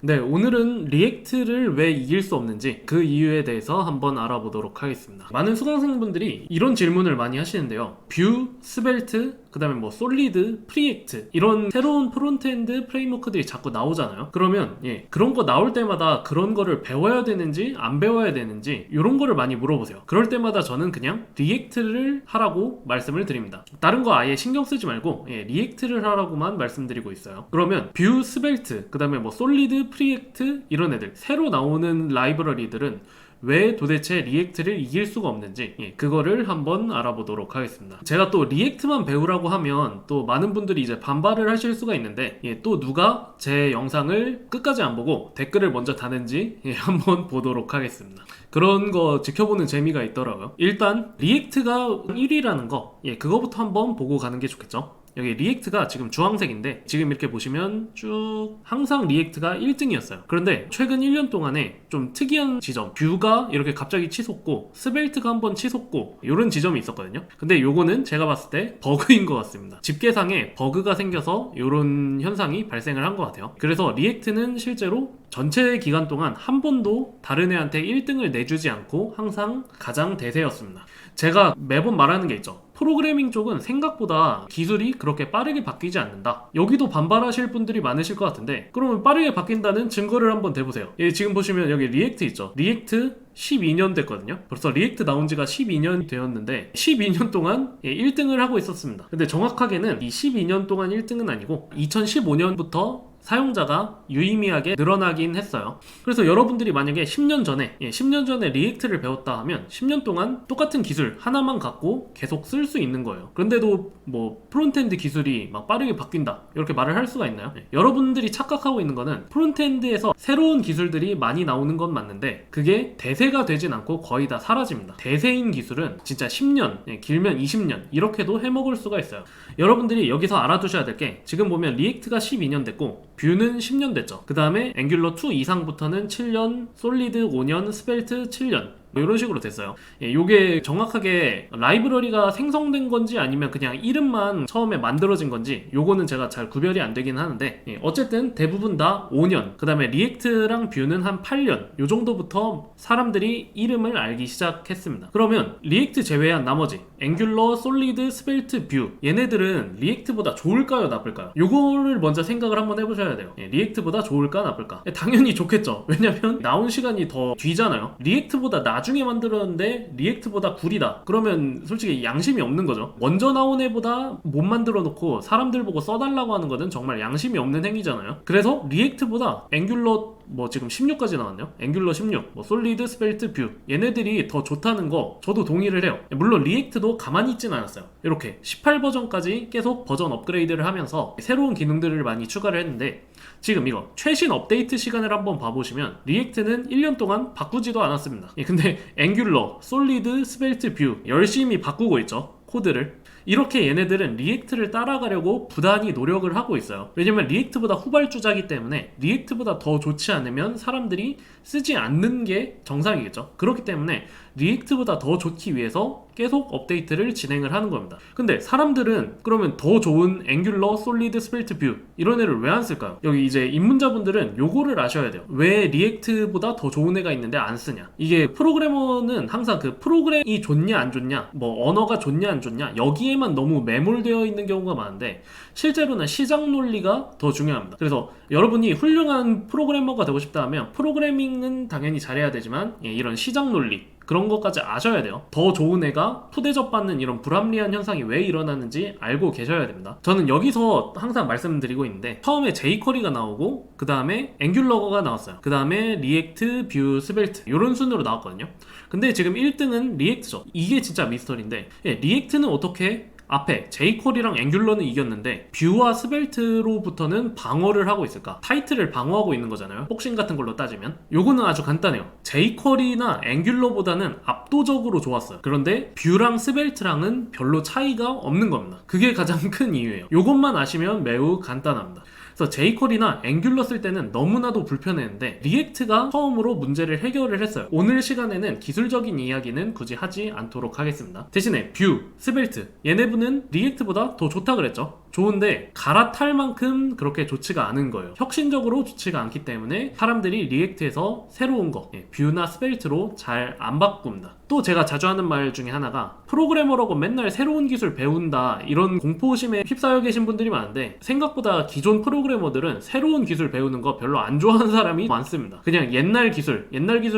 네, 오늘은 리액트를 왜 이길 수 없는지 그 이유에 대해서 한번 알아보도록 하겠습니다. 많은 수강생분들이 이런 질문을 많이 하시는데요. 뷰, 스벨트, 그 다음에 뭐 솔리드, 프리액트 이런 새로운 프론트엔드 프레임워크들이 자꾸 나오잖아요. 그러면 그런 거 나올 때마다 그런 거를 배워야 되는지 안 배워야 되는지 이런 거를 많이 물어보세요. 그럴 때마다 저는 그냥 리액트를 하라고 말씀을 드립니다. 다른 거 아예 신경 쓰지 말고 리액트를 하라고만 말씀드리고 있어요. 그러면 뷰, 스벨트, 그 다음에 뭐 솔리드, 프리액트 이런 애들 새로 나오는 라이브러리들은 왜 도대체 리액트를 이길 수가 없는지 그거를 한번 알아보도록 하겠습니다. 제가 또 리액트만 배우라고 하면 또 많은 분들이 이제 반발을 하실 수가 있는데 또 누가 제 영상을 끝까지 안 보고 댓글을 먼저 다는지 한번 보도록 하겠습니다. 그런 거 지켜보는 재미가 있더라고요. 일단 리액트가 1위라는 거 그거부터 한번 보고 가는 게 좋겠죠. 여기 리액트가 지금 주황색인데 지금 이렇게 보시면 쭉 항상 리액트가 1등이었어요. 그런데 최근 1년 동안에 좀 특이한 지점, 뷰가 이렇게 갑자기 치솟고 스벨트가 한번 치솟고 이런 지점이 있었거든요. 근데 요거는 제가 봤을 때 버그인 것 같습니다. 집계상에 버그가 생겨서 이런 현상이 발생을 한 것 같아요. 그래서 리액트는 실제로 전체 기간 동안 한 번도 다른 애한테 1등을 내주지 않고 항상 가장 대세였습니다. 제가 매번 말하는 게 있죠. 프로그래밍 쪽은 생각보다 기술이 그렇게 빠르게 바뀌지 않는다. 여기도 반발하실 분들이 많으실 것 같은데 그러면 빠르게 바뀐다는 증거를 한번 대보세요. 지금 보시면 여기 리액트 있죠. 리액트 12년 됐거든요. 벌써 리액트 나온 지가 12년 되었는데 12년 동안 1등을 하고 있었습니다. 근데 정확하게는 이 12년 동안 1등은 아니고 2015년부터 사용자가 유의미하게 늘어나긴 했어요. 그래서 여러분들이 만약에 10년 전에 리액트를 배웠다 하면 10년 동안 똑같은 기술 하나만 갖고 계속 쓸 수 있는 거예요. 그런데도 뭐 프론트엔드 기술이 막 빠르게 바뀐다 이렇게 말을 할 수가 있나요? 여러분들이 착각하고 있는 거는 프론트엔드에서 새로운 기술들이 많이 나오는 건 맞는데 그게 대세가 되진 않고 거의 다 사라집니다. 대세인 기술은 진짜 10년, 길면 20년 이렇게도 해먹을 수가 있어요. 여러분들이 여기서 알아두셔야 될 게 지금 보면 리액트가 12년 됐고 뷰는 10년 됐죠. 그 다음에 앵귤러 2 이상부터는 7년, 솔리드 5년, 스벨트 7년 이런 식으로 됐어요. 요게 정확하게 라이브러리가 생성된 건지 아니면 그냥 이름만 처음에 만들어진 건지 요거는 제가 잘 구별이 안 되긴 하는데 어쨌든 대부분 다 5년 그 다음에 리액트랑 뷰는 한 8년 요 정도부터 사람들이 이름을 알기 시작했습니다. 그러면 리액트 제외한 나머지 앵귤러, 솔리드, 스벨트, 뷰 얘네들은 리액트보다 좋을까요 나쁠까요? 요거를 먼저 생각을 한번 해보셔야 돼요. 리액트보다 좋을까 나쁠까? 당연히 좋겠죠. 왜냐면 나온 시간이 더 뒤잖아요. 리액트보다 나중에 만들었는데 리액트보다 구리다 그러면 솔직히 양심이 없는 거죠. 먼저 나온 애보다 못 만들어 놓고 사람들 보고 써달라고 하는 거는 정말 양심이 없는 행위잖아요. 그래서 리액트보다 앵귤러 뭐 지금 16까지 나왔네요. 앵귤러 16, 뭐 솔리드, 스벨트, 뷰 얘네들이 더 좋다는 거 저도 동의를 해요. 물론 리액트도 가만히 있진 않았어요. 이렇게 18 버전까지 계속 버전 업그레이드를 하면서 새로운 기능들을 많이 추가를 했는데 지금 이거 최신 업데이트 시간을 한번 봐보시면 리액트는 1년 동안 바꾸지도 않았습니다. 근데 앵귤러, 솔리드, 스벨트, 뷰 열심히 바꾸고 있죠. 코드를. 이렇게 얘네들은 리액트를 따라가려고 부단히 노력을 하고 있어요. 왜냐면 리액트보다 후발주자기 때문에 리액트보다 더 좋지 않으면 사람들이 쓰지 않는 게 정상이겠죠. 그렇기 때문에 리액트보다 더 좋기 위해서 계속 업데이트를 진행을 하는 겁니다. 근데 사람들은 그러면 더 좋은 앵귤러, 솔리드, 스벨트, 뷰 이런 애를 왜 안 쓸까요? 여기 이제 입문자분들은 요거를 아셔야 돼요. 왜 리액트보다 더 좋은 애가 있는데 안 쓰냐? 이게 프로그래머는 항상 그 프로그램이 좋냐 안 좋냐 뭐 언어가 좋냐 안 좋냐 여기에만 너무 매몰되어 있는 경우가 많은데 실제로는 시장 논리가 더 중요합니다. 그래서 여러분이 훌륭한 프로그래머가 되고 싶다 하면 프로그래밍은 당연히 잘해야 되지만 이런 시장 논리 그런 것까지 아셔야 돼요. 더 좋은 애가 푸대접 받는 이런 불합리한 현상이 왜 일어나는지 알고 계셔야 됩니다. 저는 여기서 항상 말씀드리고 있는데 처음에 jQuery가 나오고 그 다음에 앵귤러가 나왔어요. 그 다음에 리액트, 뷰, 스벨트 이런 순으로 나왔거든요. 근데 지금 1등은 리액트죠. 이게 진짜 미스터리인데 리액트는 어떻게 앞에 jQuery랑 앵귤러는 이겼는데 뷰와 스벨트로부터는 방어를 하고 있을까? 타이틀을 방어하고 있는 거잖아요. 복싱 같은 걸로 따지면 요거는 아주 간단해요. jQuery나 앵귤러보다는 압도적으로 좋았어요. 그런데 뷰랑 스벨트랑은 별로 차이가 없는 겁니다. 그게 가장 큰 이유예요. 요것만 아시면 매우 간단합니다. 그래서 jQuery나 앵귤러 쓸 때는 너무나도 불편했는데 리액트가 처음으로 문제를 해결을 했어요. 오늘 시간에는 기술적인 이야기는 굳이 하지 않도록 하겠습니다. 대신에 뷰, 스벨트 얘네분은 리액트보다 더 좋다 그랬죠. 좋은데 갈아탈 만큼 그렇게 좋지가 않은 거예요. 혁신적으로 좋지가 않기 때문에 사람들이 리액트에서 새로운 거, 뷰나 스벨트로 잘 안 바꿉니다. 또 제가 자주 하는 말 중에 하나가 프로그래머라고 맨날 새로운 기술 배운다 이런 공포심에 휩싸여 계신 분들이 많은데, 생각보다 기존 프로그래머들은 새로운 기술 배우는 거 별로 안 좋아하는 사람이 많습니다. 그냥 옛날 기술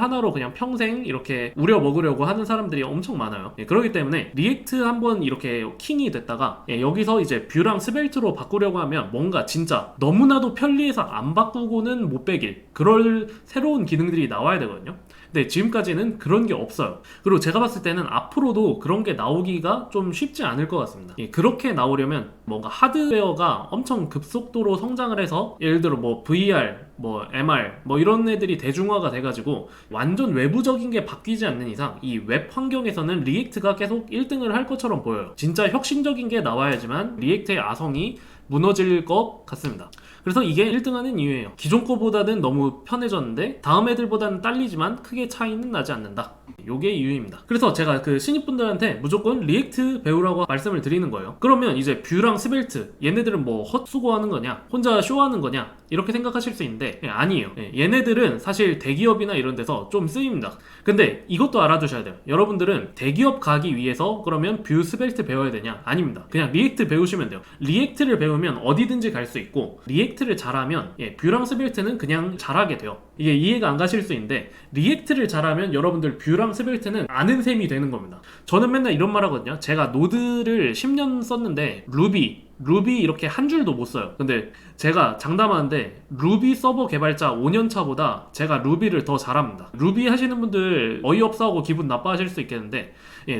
하나로 그냥 평생 이렇게 우려먹으려고 하는 사람들이 엄청 많아요. 그렇기 때문에 리액트 한번 이렇게 킹이 됐다가 여기서 이제 뷰랑 스벨트로 바꾸려고 하면 뭔가 진짜 너무나도 편리해서 안 바꾸고는 못 빼길 그럴 새로운 기능들이 나와야 되거든요. 근데 지금까지는 그런 게 없어요. 그리고 제가 봤을 때는 앞으로도 그런 게 나오기가 좀 쉽지 않을 것 같습니다. 그렇게 나오려면 뭔가 하드웨어가 엄청 급속도로 성장을 해서, 예를 들어 뭐 VR, 뭐 MR 뭐 이런 애들이 대중화가 돼가지고 완전 외부적인 게 바뀌지 않는 이상 이 웹 환경에서는 리액트가 계속 1등을 할 것처럼 보여요. 진짜 혁신적인 게 나와야지만 리액트의 아성이 무너질 것 같습니다. 그래서 이게 1등하는 이유예요. 기존 거보다는 너무 편해졌는데 다음 애들보다는 딸리지만 크게 차이는 나지 않는다. 요게 이유입니다. 그래서 제가 그 신입분들한테 무조건 리액트 배우라고 말씀을 드리는 거예요. 그러면 이제 뷰랑 스벨트 얘네들은 뭐 헛수고하는 거냐, 혼자 쇼하는 거냐 이렇게 생각하실 수 있는데 아니에요. 얘네들은 사실 대기업이나 이런 데서 좀 쓰입니다. 근데 이것도 알아두셔야 돼요. 여러분들은 대기업 가기 위해서 그러면 뷰 스벨트 배워야 되냐? 아닙니다. 그냥 리액트 배우시면 돼요. 리액트를 배우면 어디든지 갈 수 있고, 리액트를 잘하면 뷰랑 스벨트는 그냥 잘하게 돼요. 이게 이해가 안 가실 수 있는데, 리액트를 잘하면 여러분들 뷰랑 스벨트는 아는 셈이 되는 겁니다. 저는 맨날 이런 말 하거든요. 제가 노드를 10년 썼는데 루비 이렇게 한 줄도 못 써요. 근데 제가 장담하는데 루비 서버 개발자 5년차보다 제가 루비를 더 잘합니다. 루비 하시는 분들 어이없어하고 기분 나빠하실 수 있겠는데,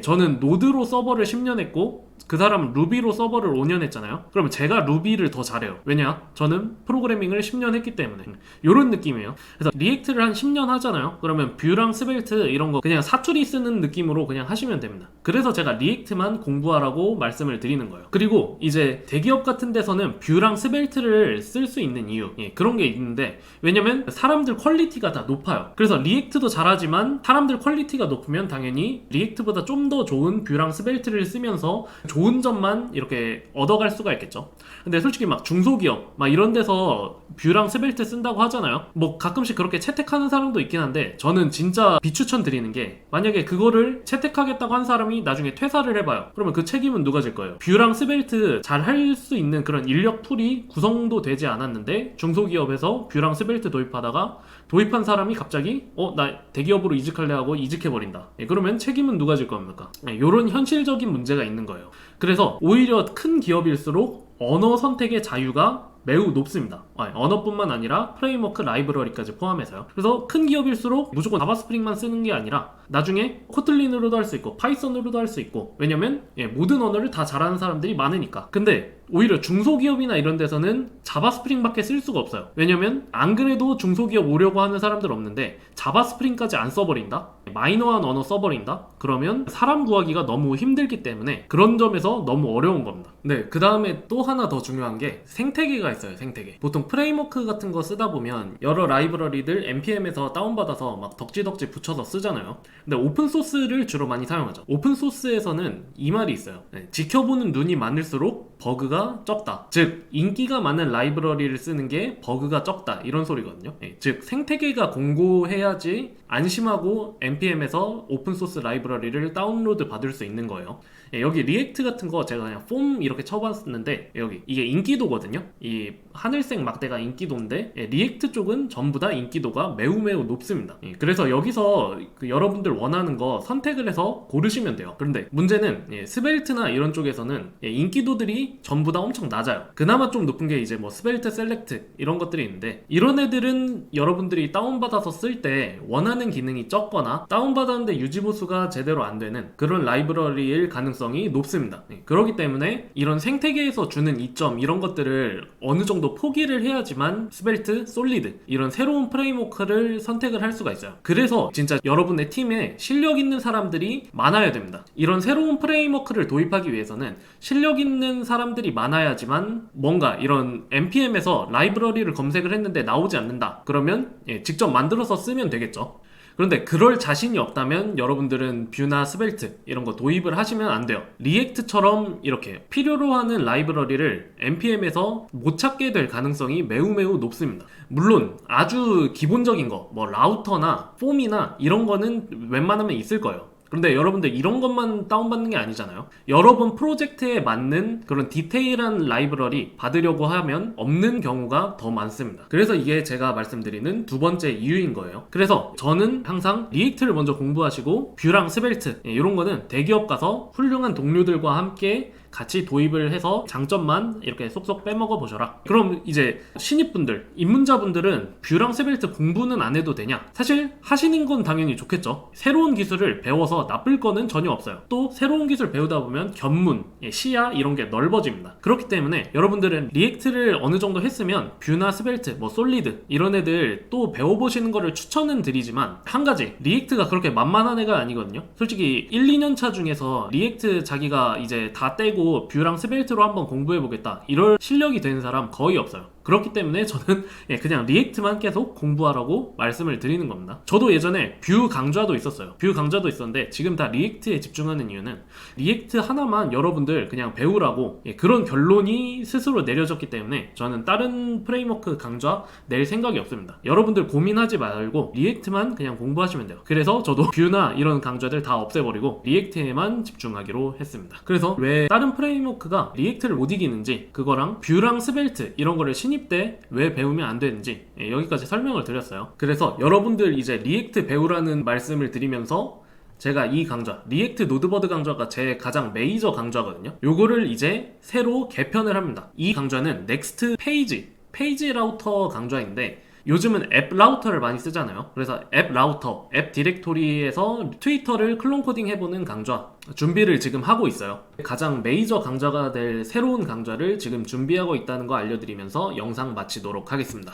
저는 노드로 서버를 10년 했고 그 사람은 루비로 서버를 5년 했잖아요. 그러면 제가 루비를 더 잘해요. 왜냐? 저는 프로그래밍을 10년 했기 때문에. 요런 느낌이에요. 그래서 리액트를 한 10년 하잖아요. 그러면 뷰랑 스벨트 이런 거 그냥 사투리 쓰는 느낌으로 그냥 하시면 됩니다. 그래서 제가 리액트만 공부하라고 말씀을 드리는 거예요. 그리고 이제 대기업 같은 데서는 뷰랑 스벨트를 쓸 수 있는 이유, 그런 게 있는데, 왜냐면 사람들 퀄리티가 다 높아요. 그래서 리액트도 잘하지만 사람들 퀄리티가 높으면 당연히 리액트보다 좀 더 좋은 뷰랑 스벨트를 쓰면서 좋은 점만 이렇게 얻어갈 수가 있겠죠. 근데 솔직히 막 중소기업 막 이런 데서 뷰랑 스벨트 쓴다고 하잖아요. 뭐 가끔씩 그렇게 채택하는 사람도 있긴 한데, 저는 진짜 비추천 드리는 게, 만약에 그거를 채택하겠다고 한 사람이 나중에 퇴사를 해봐요. 그러면 그 책임은 누가 질 거예요? 뷰랑 스벨트 잘 할 수 있는 그런 인력 풀이 구성도 되지 않았는데 중소기업에서 뷰랑 스벨트 도입하다가 도입한 사람이 갑자기 나 대기업으로 이직할래 하고 이직해버린다. 그러면 책임은 누가 질 겁니까? 이런 현실적인 문제가 있는 거예요. 그래서 오히려 큰 기업일수록 언어 선택의 자유가 매우 높습니다. 언어뿐만 아니라 프레임워크, 라이브러리까지 포함해서요. 그래서 큰 기업일수록 무조건 자바스프링만 쓰는 게 아니라 나중에 코틀린으로도 할 수 있고 파이썬으로도 할 수 있고, 왜냐면 모든 언어를 다 잘하는 사람들이 많으니까. 근데 오히려 중소기업이나 이런 데서는 자바스프링밖에 쓸 수가 없어요. 왜냐면 안 그래도 중소기업 오려고 하는 사람들 없는데 자바스프링까지 안 써버린다? 마이너한 언어 써버린다? 그러면 사람 구하기가 너무 힘들기 때문에 그런 점에서 너무 어려운 겁니다. 네, 그 다음에 또 하나 더 중요한 게 생태계가 있어요. 생태계. 보통 프레임워크 같은 거 쓰다 보면 여러 라이브러리들 npm에서 다운받아서 막 덕지덕지 붙여서 쓰잖아요. 근데 오픈소스를 주로 많이 사용하죠. 오픈소스에서는 이 말이 있어요. 지켜보는 눈이 많을수록 버그가 적다. 즉 인기가 많은 라이브러리를 쓰는 게 버그가 적다, 이런 소리거든요. 즉 생태계가 공고해야지 안심하고 npm에서 오픈소스 라이브러리를 다운로드 받을 수 있는 거예요. 여기 리액트 같은 거 제가 그냥 폼 이렇게 쳐봤는데, 여기 이게 인기도거든요. 이 하늘색 막대가 인기도인데 리액트 쪽은 전부 다 인기도가 매우 높습니다. 그래서 여기서 여러분들 원하는 거 선택을 해서 고르시면 돼요. 그런데 문제는 스벨트나 이런 쪽에서는 인기도들이 전부 다 엄청 낮아요. 그나마 좀 높은 게 이제 뭐 스벨트 셀렉트 이런 것들이 있는데, 이런 애들은 여러분들이 다운받아서 쓸 때 원하는 기능이 적거나 다운받았는데 유지보수가 제대로 안 되는 그런 라이브러리일 가능성이 높습니다. 그렇기 때문에 이런 생태계에서 주는 이점 이런 것들을 어느 정도 포기를 해야지만 스벨트, 솔리드 이런 새로운 프레임워크를 선택을 할 수가 있어요. 그래서 진짜 여러분의 팀에 실력 있는 사람들이 많아야 됩니다. 이런 새로운 프레임워크를 도입하기 위해서는 실력 있는 사람들이 많아야지만, 뭔가 이런 npm에서 라이브러리를 검색을 했는데 나오지 않는다. 그러면 직접 만들어서 쓰면 되겠죠. 그런데 그럴 자신이 없다면 여러분들은 뷰나 스벨트 이런 거 도입을 하시면 안 돼요. 리액트처럼 이렇게 필요로 하는 라이브러리를 npm에서 못 찾게 될 가능성이 매우 높습니다. 물론 아주 기본적인 거, 뭐 라우터나 폼이나 이런 거는 웬만하면 있을 거예요. 그런데 여러분들 이런 것만 다운받는 게 아니잖아요. 여러분 프로젝트에 맞는 그런 디테일한 라이브러리 받으려고 하면 없는 경우가 더 많습니다. 그래서 이게 제가 말씀드리는 두 번째 이유인 거예요. 그래서 저는 항상 리액트를 먼저 공부하시고 뷰랑 스벨트 이런 거는 대기업 가서 훌륭한 동료들과 함께 같이 도입을 해서 장점만 이렇게 쏙쏙 빼먹어 보셔라. 그럼 이제 신입분들, 입문자분들은 뷰랑 스벨트 공부는 안 해도 되냐? 사실 하시는 건 당연히 좋겠죠. 새로운 기술을 배워서 나쁠 거는 전혀 없어요. 또 새로운 기술 배우다 보면 견문, 시야 이런 게 넓어집니다. 그렇기 때문에 여러분들은 리액트를 어느 정도 했으면 뷰나 스벨트, 뭐 솔리드 이런 애들 또 배워보시는 거를 추천은 드리지만 한 가지, 리액트가 그렇게 만만한 애가 아니거든요. 솔직히 1, 2년 차 중에서 리액트 자기가 이제 다 떼고 뷰랑 스벨트로 한번 공부해보겠다 이럴 실력이 되는 사람 거의 없어요. 그렇기 때문에 저는 그냥 리액트만 계속 공부하라고 말씀을 드리는 겁니다. 저도 예전에 뷰 강좌도 있었어요. 뷰 강좌도 있었는데 지금 다 리액트에 집중하는 이유는 리액트 하나만 여러분들 그냥 배우라고 그런 결론이 스스로 내려졌기 때문에 저는 다른 프레임워크 강좌 낼 생각이 없습니다. 여러분들 고민하지 말고 리액트만 그냥 공부하시면 돼요. 그래서 저도 뷰나 이런 강좌들 다 없애버리고 리액트에만 집중하기로 했습니다. 그래서 왜 다른 프레임워크가 리액트를 못 이기는지, 그거랑 뷰랑 스벨트 이런 거를 신입 때 왜 배우면 안 되는지 여기까지 설명을 드렸어요. 그래서 여러분들 이제 리액트 배우라는 말씀을 드리면서 제가 이 강좌, 리액트 노드버드 강좌가 제 가장 메이저 강좌거든요. 요거를 이제 새로 개편을 합니다. 이 강좌는 넥스트 페이지 라우터 강좌인데 요즘은 앱 라우터를 많이 쓰잖아요. 그래서 앱 라우터, 앱 디렉토리에서 트위터를 클론 코딩 해보는 강좌 준비를 지금 하고 있어요. 가장 메이저 강좌가 될 새로운 강좌를 지금 준비하고 있다는 거 알려드리면서 영상 마치도록 하겠습니다.